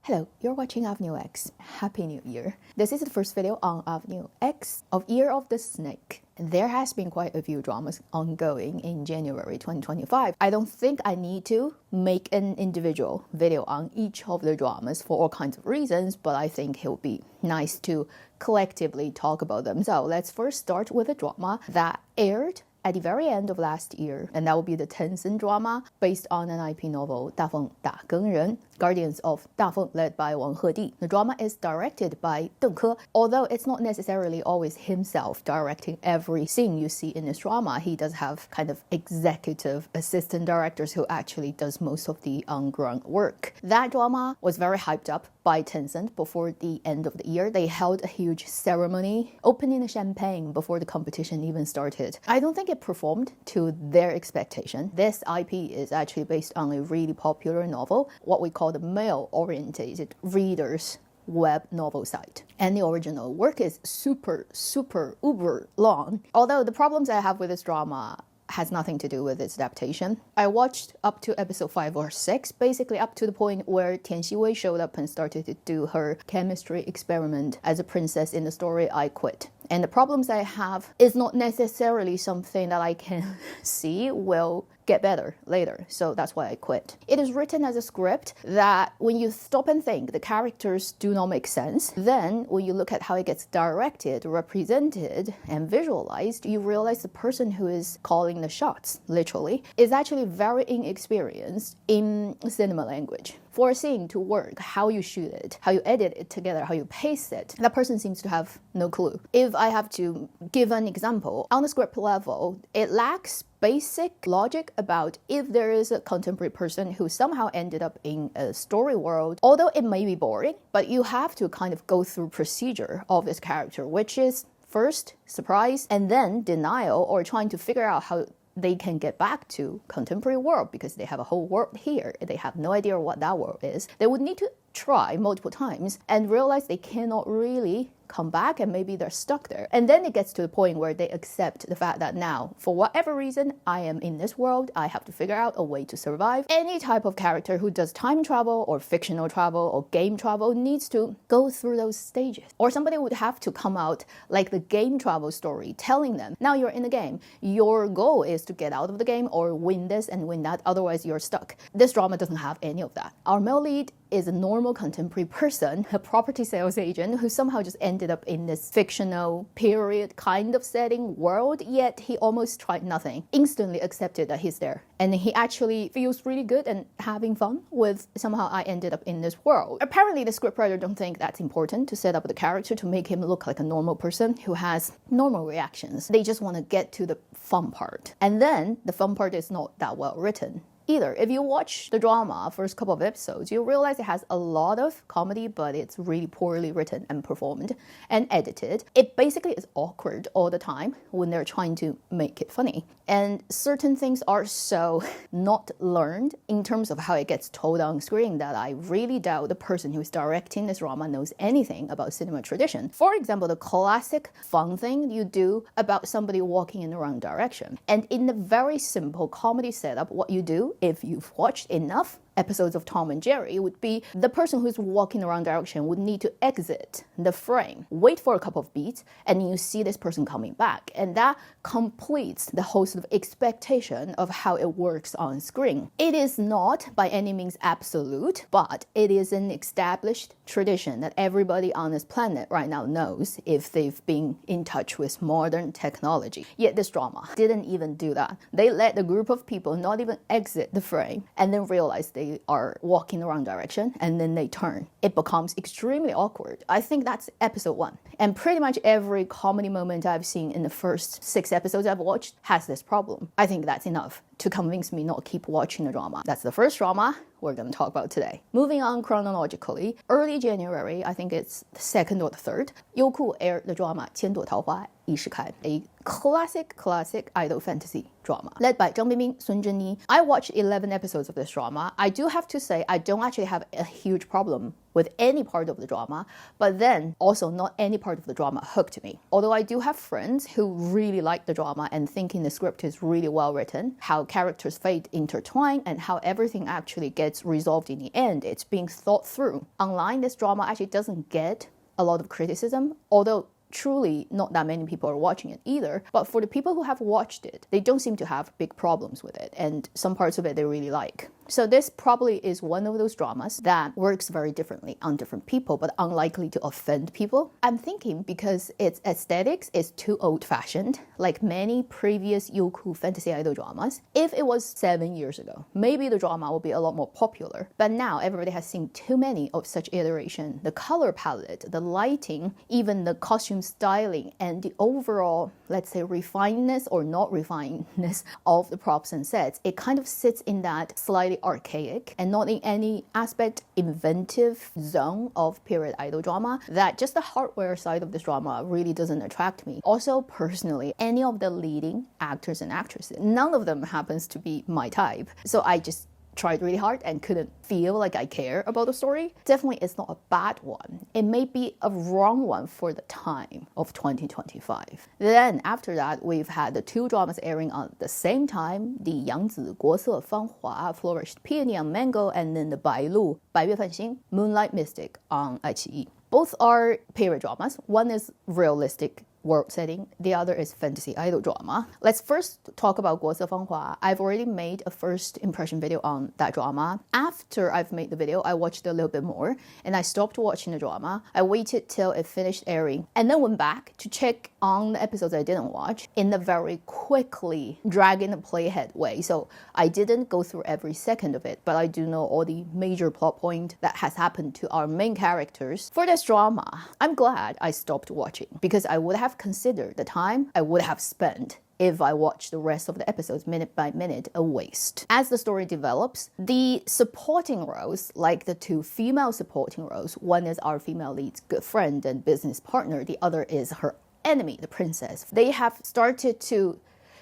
Hello, you're watching Avenue X. Happy New Year. This is the first video on Avenue X of Year of the Snake. There has been quite a few dramas ongoing in January 2025. I don't think I need to make an individual video on each of the dramas for all kinds of reasons, but I think it would be nice to collectively talk about them. So let's first start with a drama that aired at the very end of last year, and that will be the Tencent drama based on an IP novel, Dafeng 打更人, Guardians of Dafeng, led by Wang Hedi. The drama is directed by Deng Ke. Although it's not necessarily always himself directing every scene you see in this drama, he does have kind of executive assistant directors who actually does most of the on-ground work. That drama was very hyped up by Tencent before the end of the year. They held a huge ceremony, opening the champagne before the competition even started. I don't think it performed to their expectation. This IP is actually based on a really popular novel, what we call the male-oriented readers web novel site. And the original work is super uber long. Although the problems I have with this drama has nothing to do with its adaptation. I watched up to episode 5 or 6, basically up to the point where Tian Xiwei showed up and started to do her chemistry experiment as a princess in the story. I quit. And the problems I have is not necessarily something that I can see will get better later, so that's why I quit. It is written as a script that when you stop and think, the characters do not make sense. Then when you look at how it gets directed, represented, and visualized, you realize the person who is calling the shots, literally, is actually very inexperienced in cinema language. For a scene to work, how you shoot it, how you edit it together, how you paste it, that person seems to have no clue. If I have to give an example, on the script level, it lacks basic logic about if there is a contemporary person who somehow ended up in a story world. Although it may be boring, but you have to kind of go through procedure of this character, which is first surprise and then denial, or trying to figure out how they can get back to contemporary world because they have a whole world here. They have no idea what that world is. They would need to try multiple times and realize they cannot really come back, and maybe they're stuck there. And then it gets to the point where they accept the fact that now, for whatever reason, I am in this world, I have to figure out a way to survive. Any type of character who does time travel or fictional travel or game travel needs to go through those stages. Or somebody would have to come out like the game travel story, telling them, now you're in the game, your goal is to get out of the game or win this and win that, otherwise you're stuck. This drama doesn't have any of that. Our male lead is a normal contemporary person, a property sales agent who somehow just ended up in this fictional period kind of setting world, yet he almost tried nothing, instantly accepted that he's there. And he actually feels really good and having fun with somehow I ended up in this world. Apparently the scriptwriter don't think that's important to set up the character to make him look like a normal person who has normal reactions. They just want to get to the fun part. And then the fun part is not that well written either. If you watch the drama first couple of episodes, you realize it has a lot of comedy, but it's really poorly written and performed and edited. It basically is awkward all the time when they're trying to make it funny. And certain things are so not learned in terms of how it gets told on screen that I really doubt the person who's directing this drama knows anything about cinema tradition. For example, the classic fun thing you do about somebody walking in the wrong direction. And in the very simple comedy setup, what you do if you've watched enough episodes of Tom and Jerry would be the person who's walking the wrong direction would need to exit the frame, wait for a couple of beats, and you see this person coming back. And that completes the whole sort of expectation of how it works on screen. It is not by any means absolute, but it is an established tradition that everybody on this planet right now knows if they've been in touch with modern technology. Yet this drama didn't even do that. They let the group of people not even exit the frame and then realize they are walking the wrong direction, and then they turn. It becomes extremely awkward. I think that's episode 1. And pretty much every comedy moment I've seen in the first 6 episodes I've watched has this problem. I think that's enough to convince me not to keep watching the drama. That's the first drama we're going to talk about today. Moving on chronologically, early January, I think it's the 2nd or the 3rd, Youku aired the drama 千朵桃花一时开, a classic idol fantasy drama led by Zhang Bingbing, Sun Zhenyi. I watched 11 episodes of this drama. I do have to say I don't actually have a huge problem with any part of the drama, but then also not any part of the drama hooked me. Although I do have friends who really like the drama and thinking the script is really well written, how characters' fate intertwine and how everything actually gets resolved in the end, it's being thought through. Online, this drama actually doesn't get a lot of criticism, although truly not that many people are watching it either. But for the people who have watched it, they don't seem to have big problems with it, and some parts of it they really like. So this probably is one of those dramas that works very differently on different people, but unlikely to offend people. I'm thinking because its aesthetics is too old-fashioned, like many previous Youku fantasy idol dramas. If it was 7 years ago, maybe the drama would be a lot more popular. But now everybody has seen too many of such iteration. The color palette, the lighting, even the costume styling, and the overall, let's say, refinedness or not refinedness of the props and sets, it kind of sits in that slightly archaic and not in any aspect inventive zone of period idol drama, that just the hardware side of this drama really doesn't attract me. Also, personally, any of the leading actors and actresses, none of them happens to be my type. So I just tried really hard and couldn't feel like I care about the story. Definitely it's not a bad one. It may be a wrong one for the time of 2025. Then after that, we've had the two dramas airing at the same time, the Yangzi Guose Fanghua, Flourished Peony on Mango, and then the Biyou, 白月繁星, Moonlight Mystique on iQIYI. Both are period dramas. One is realistic world setting, the other is fantasy idol drama. Let's first talk about 国色芳华. I've already made a first impression video on that drama. After I've made the video, I watched a little bit more and I stopped watching the drama. I waited till it finished airing and then went back to check on the episodes I didn't watch in a very quickly dragging the playhead way. So I didn't go through every second of it, but I do know all the major plot point that has happened to our main characters. For this drama, I'm glad I stopped watching because I would have considered the time I would have spent if I watched the rest of the episodes minute by minute a waste. As the story develops, the supporting roles, like the two female supporting roles, one is our female lead's good friend and business partner, the other is her enemy, the princess. They have started to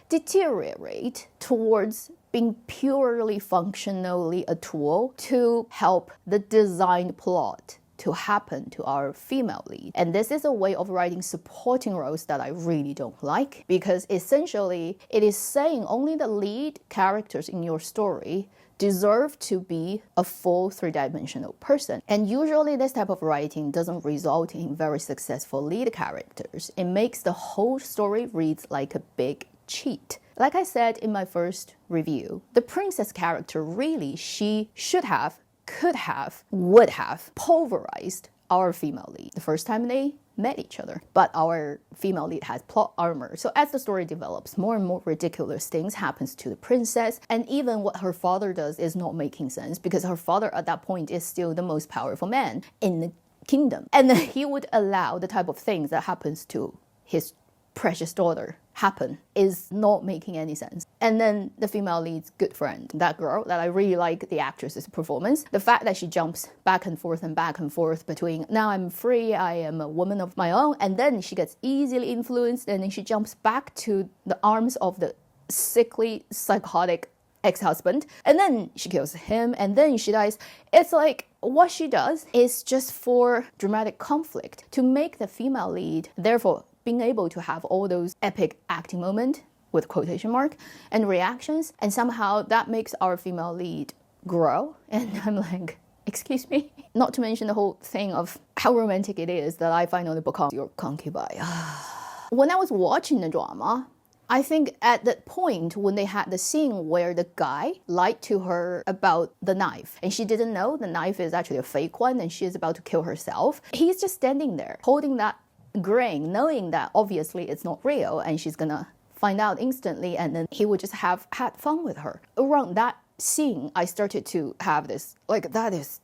deteriorate towards being purely functionally a tool to help the designed plot to happen to our female lead. And this is a way of writing supporting roles that I really don't like, because essentially it is saying only the lead characters in your story deserve to be a full three-dimensional person. And usually this type of writing doesn't result in very successful lead characters. It makes the whole story reads like a big cheat. Like I said in my first review, the princess character really, she should have, could have, would have pulverized our female lead the first time they met each other. But our female lead has plot armor. So as the story develops, more and more ridiculous things happens to the princess. And even what her father does is not making sense, because her father at that point is still the most powerful man in the kingdom. And then he would allow the type of things that happens to his precious daughter happen is not making any sense. And then the female lead's good friend, that girl that I really like the actress's performance, the fact that she jumps back and forth between now I'm free, I am a woman of my own, and then she gets easily influenced and then she jumps back to the arms of the sickly, psychotic ex-husband, and then she kills him and then she dies. It's like what she does is just for dramatic conflict to make the female lead, therefore being able to have all those epic acting moments with quotation mark and reactions, and somehow that makes our female lead grow. And I'm like, excuse me? Not to mention the whole thing of how romantic it is that I finally become your concubine. When I was watching the drama, I think at that point when they had the scene where the guy lied to her about the knife and she didn't know the knife is actually a fake one and she is about to kill herself, he's just standing there holding that grain, knowing that obviously it's not real and she's gonna find out instantly, and then he would just have had fun with her. Around that scene, I started to have this, like, that is...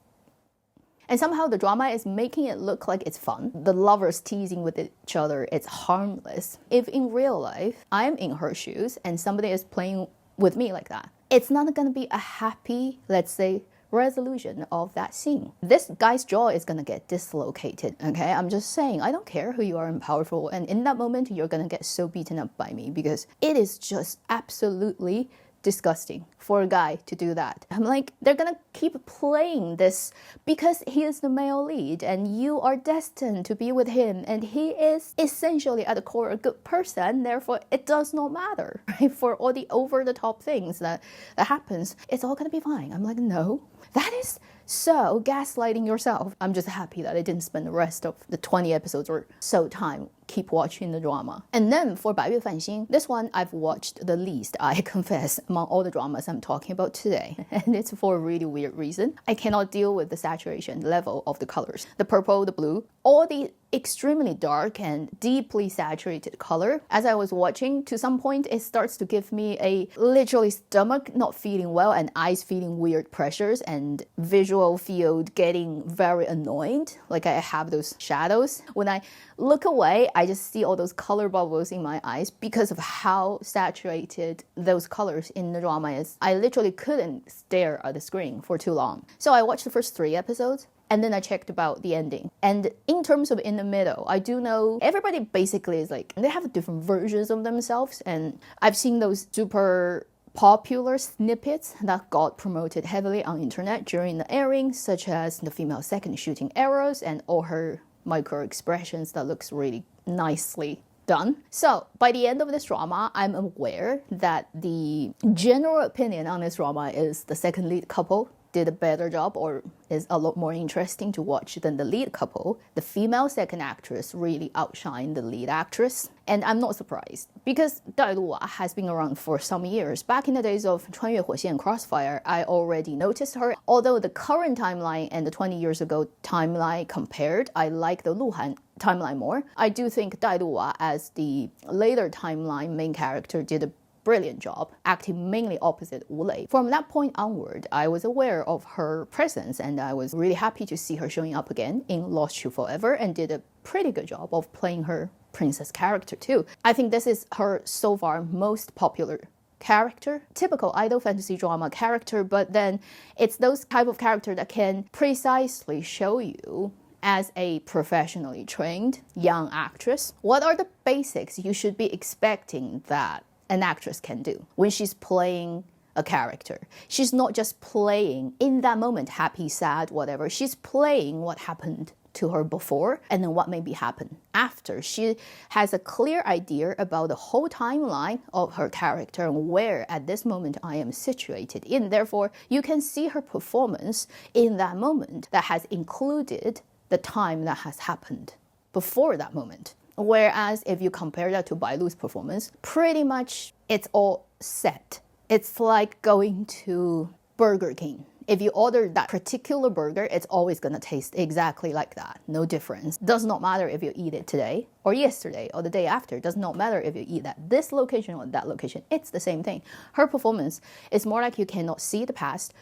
And somehow the drama is making it look like it's fun. The lovers teasing with each other, it's harmless. If in real life, I'm in her shoes and somebody is playing with me like that, it's not gonna be a happy, let's say, resolution of that scene. This guy's jaw is gonna get dislocated, okay? I'm just saying, I don't care who you are and powerful, and in that moment, you're gonna get so beaten up by me because it is just absolutely disgusting for a guy to do that. I'm like, they're gonna keep playing this because he is the male lead and you are destined to be with him and he is essentially at the core a good person, therefore it does not matter, right? For all the over-the-top things that happens, it's all gonna be fine. I'm like, no, that is so gaslighting yourself. I'm just happy that I didn't spend the rest of the 20 episodes or so time keep watching the drama. And then for 百月繁星, this one I've watched the least, I confess, among all the dramas I'm talking about today. And it's for a really weird reason. I cannot deal with the saturation level of the colors. The purple, the blue, all the extremely dark and deeply saturated color. As I was watching, to some point, it starts to give me a literally stomach not feeling well and eyes feeling weird pressures and visual field getting very annoyed. Like I have those shadows. When I look away, I just see all those color bubbles in my eyes because of how saturated those colors in the drama is. I literally couldn't stare at the screen for too long. So I watched the first 3 episodes. And then I checked about the ending. And in terms of in the middle, I do know everybody basically is like, they have different versions of themselves. And I've seen those super popular snippets that got promoted heavily on internet during the airing, such as the female second shooting arrows and all her micro expressions that looks really nicely done. So by the end of this drama, I'm aware that the general opinion on this drama is the second lead couple did a better job or is a lot more interesting to watch than the lead couple. The female second actress really outshined the lead actress. And I'm not surprised because Dai Luwa has been around for some years. Back in the days of 穿越火线 Crossfire, I already noticed her. Although the current timeline and the 20 years ago timeline compared, I like the Luhan timeline more. I do think Dai Luwa as the later timeline main character did a brilliant job, acting mainly opposite Wu Lei. From that point onward, I was aware of her presence and I was really happy to see her showing up again in Lost You Forever and did a pretty good job of playing her princess character too. I think this is her so far most popular character, typical idol fantasy drama character, but then it's those type of character that can precisely show you as a professionally trained young actress, what are the basics you should be expecting that an actress can do when she's playing a character. She's not just playing in that moment, happy, sad, whatever. She's playing what happened to her before and then what maybe happened after. She has a clear idea about the whole timeline of her character and where at this moment I am situated in. Therefore, you can see her performance in that moment that has included the time that has happened before that moment. Whereas if you compare that to Bailu's performance, pretty much it's all set. It's like going to Burger King. If you order that particular burger, it's always going to taste exactly like that. No difference. Does not matter if you eat it today or yesterday or the day after. Does not matter if you eat at this location or that location. It's the same thing. Her performance is more like you cannot see the past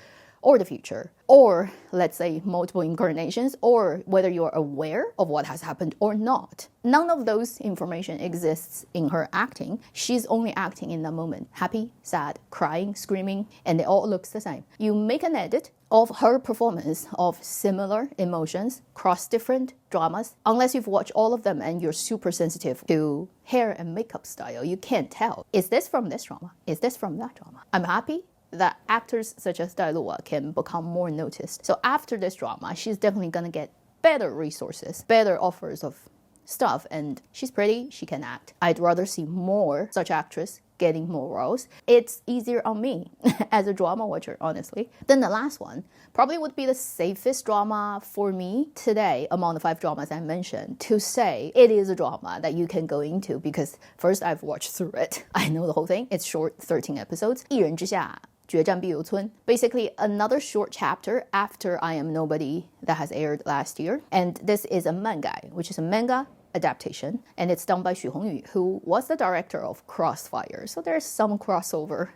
or the future, or let's say multiple incarnations, or whether you're aware of what has happened or not. None of those information exists in her acting. She's only acting in that moment. Happy, sad, crying, screaming, and it all looks the same. You make an edit of her performance of similar emotions across different dramas. Unless you've watched all of them and you're super sensitive to hair and makeup style, you can't tell. Is this from this drama? Is this from that drama? I'm happy that actors such as Dai Luwa can become more noticed. So after this drama, she's definitely gonna get better resources, better offers of stuff, and she's pretty, she can act. I'd rather see more such actress getting more roles. It's easier on me as a drama watcher, honestly. Then the last one probably would be the safest drama for me today among the 5 dramas I mentioned to say it is a drama that you can go into because first I've watched through it. I know the whole thing. It's short, 13 episodes. 一人之下 决战 Biyou村. Basically, another short chapter after I Am Nobody that has aired last year. And this is a manga, which is a manga adaptation. And it's done by Xu Hongyu, who was the director of Crossfire. So there's some crossover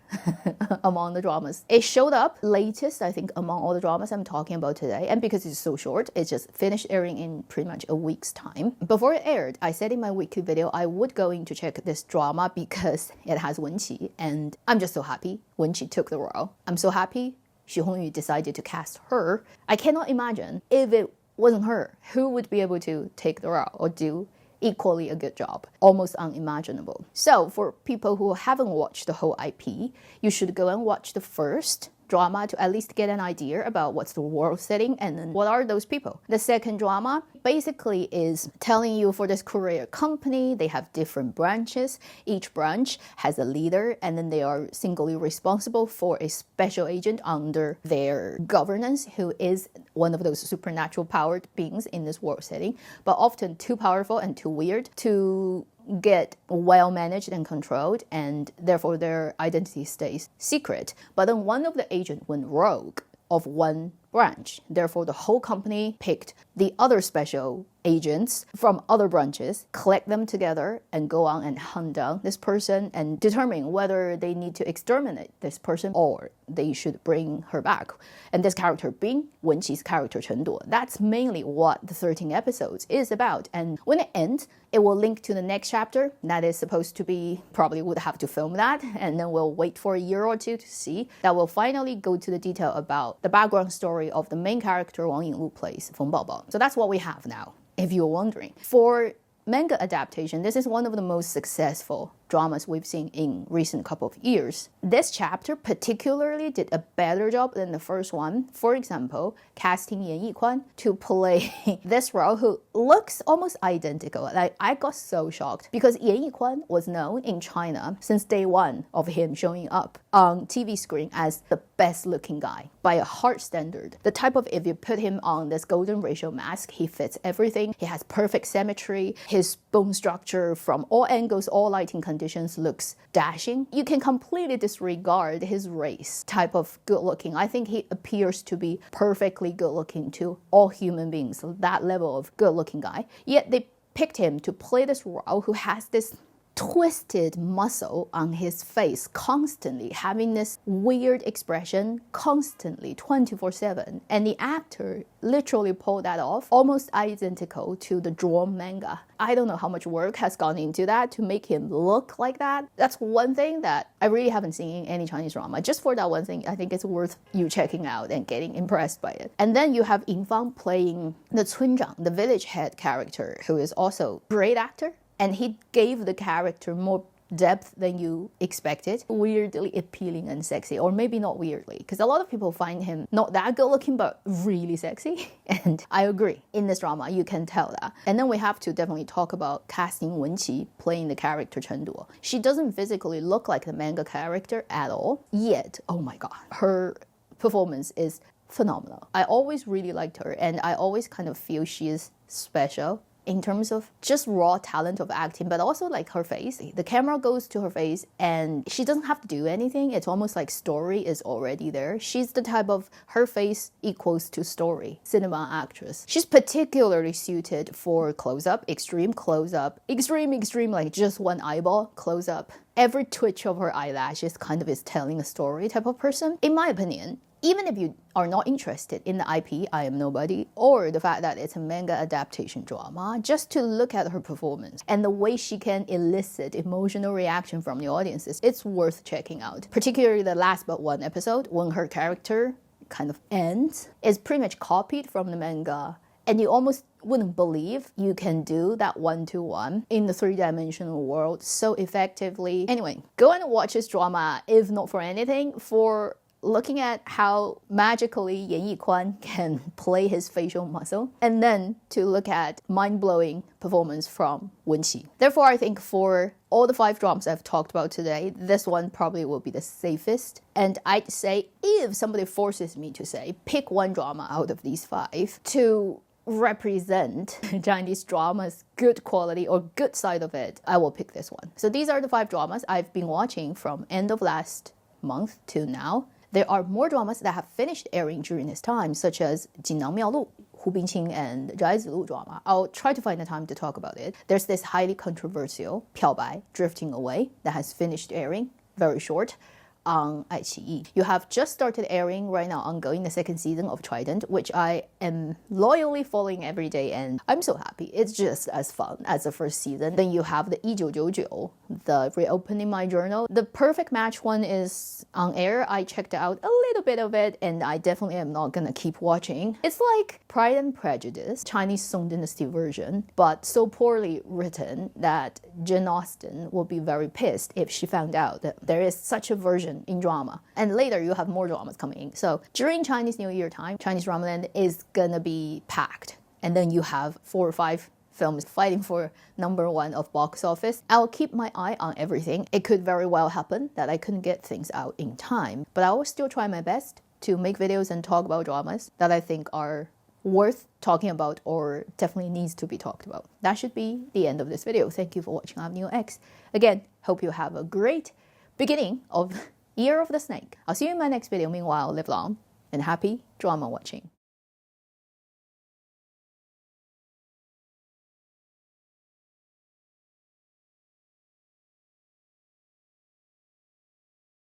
among the dramas. It showed up latest, I think, among all the dramas I'm talking about today. And because it's so short, it just finished airing in pretty much a week's time. Before it aired, I said in my weekly video, I would go in to check this drama because it has Wenqi. And I'm just so happy Wenqi took the role. I'm so happy Xu Hongyu decided to cast her. I cannot imagine if it wasn't her, who would be able to take the role or do equally a good job. Almost unimaginable. So for people who haven't watched the whole IP, you should go and watch the first drama to at least get an idea about what's the world setting and then what are those people. The second drama basically is telling you for this courier company, they have different branches. Each branch has a leader and then they are singly responsible for a special agent under their governance who is one of those supernatural powered beings in this world setting, but often too powerful and too weird to get well managed and controlled, and therefore their identity stays secret. But then one of the agents went rogue of one branch. Therefore, the whole company picked the other special agents from other branches, collect them together, and go on and hunt down this person and determine whether they need to exterminate this person or they should bring her back. And this character being Wenqi's character Chen Duo. That's mainly what the 13 episodes is about. And when it ends, it will link to the next chapter. That is supposed to be, probably would have to film that, and then we'll wait for a year or two to see. That will finally go to the detail about the background story of the main character Wang Yinglu plays, Feng Baobao. So that's what we have now, if you're wondering. For manga adaptation, this is one of the most successful dramas we've seen in recent couple of years. This chapter particularly did a better job than the first one. For example, casting Yan Yikwan to play this role who looks almost identical. Like, I got so shocked because Yan Yikwan was known in China since day one of him showing up on TV screen as the best looking guy by a hard standard. The type of, if you put him on this golden ratio mask, he fits everything. He has perfect symmetry. His bone structure from all angles, all lighting conditions looks dashing. You can completely disregard his race type of good looking. I think he appears to be perfectly good looking to all human beings, that level of good looking guy. Yet they picked him to play this role who has this twisted muscle on his face, constantly having this weird expression constantly 24/7, and the actor literally pulled that off, almost identical to the drawn manga. I don't know how much work has gone into that to make him look like that. That's one thing that I really haven't seen in any Chinese drama. Just for that one thing, I think it's worth you checking out and getting impressed by it. And then you have Ying Fang playing the Cunzhang, the village head character, who is also a great actor. And he gave the character more depth than you expected. Weirdly appealing and sexy, or maybe not weirdly, because a lot of people find him not that good looking, but really sexy. And I agree. In this drama, you can tell that. And then we have to definitely talk about casting Wenqi playing the character Chen Duo. She doesn't physically look like the manga character at all, yet, oh my god, her performance is phenomenal. I always really liked her, and I always kind of feel she is special in terms of just raw talent of acting, but also like her face. The camera goes to her face and she doesn't have to do anything. It's almost like story is already there. She's the type of, her face equals to story, cinema actress. She's particularly suited for close-up, extreme close-up, extreme, like just one eyeball close-up. Every twitch of her eyelashes kind of is telling a story type of person. In my opinion, even if you are not interested in the IP, I Am Nobody, or the fact that it's a manga adaptation drama, just to look at her performance and the way she can elicit emotional reaction from the audiences, it's worth checking out. Particularly the last but one episode, when her character kind of ends, is pretty much copied from the manga. And you almost wouldn't believe you can do that one-to-one in the three-dimensional world so effectively. Anyway, go and watch this drama, if not for anything, for looking at how magically Yan Yikwan can play his facial muscle, and then to look at mind-blowing performance from Wenqi. Therefore, I think for all the 5 dramas I've talked about today, this one probably will be the safest. And I'd say, if somebody forces me to say, pick one drama out of these 5 to represent Chinese drama's good quality or good side of it, I will pick this one. So these are the 5 dramas I've been watching from end of last month to now. There are more dramas that have finished airing during this time, such as Jinnang Miaolu, Hu Bingqing, and Zhai Zilu drama. I'll try to find the time to talk about it. There's this highly controversial Piao Bai, Drifting Away, that has finished airing, very short. on 爱奇艺. You have just started airing right now, ongoing the second season of Trident, which I am loyally following every day, and I'm so happy. It's just as fun as the first season. Then you have the 1999, the Reopening My Journal. The Perfect Match one is on air. I checked out a little bit of it, and I definitely am not gonna keep watching. It's like Pride and Prejudice, Chinese Song Dynasty version, but so poorly written that Jane Austen will be very pissed if she found out that there is such a version in drama. And later you have more dramas coming in. So during Chinese New Year time, Chinese Dramaland is gonna be packed. And then you have 4 or 5 films fighting for #1 of box office. I'll keep my eye on everything. It could very well happen that I couldn't get things out in time, but I will still try my best to make videos and talk about dramas that I think are worth talking about or definitely needs to be talked about. That should be the end of this video. Thank you for watching Avenue X. Again, hope you have a great beginning of Year of the Snake. I'll see you in my next video. Meanwhile, live long and happy drama watching.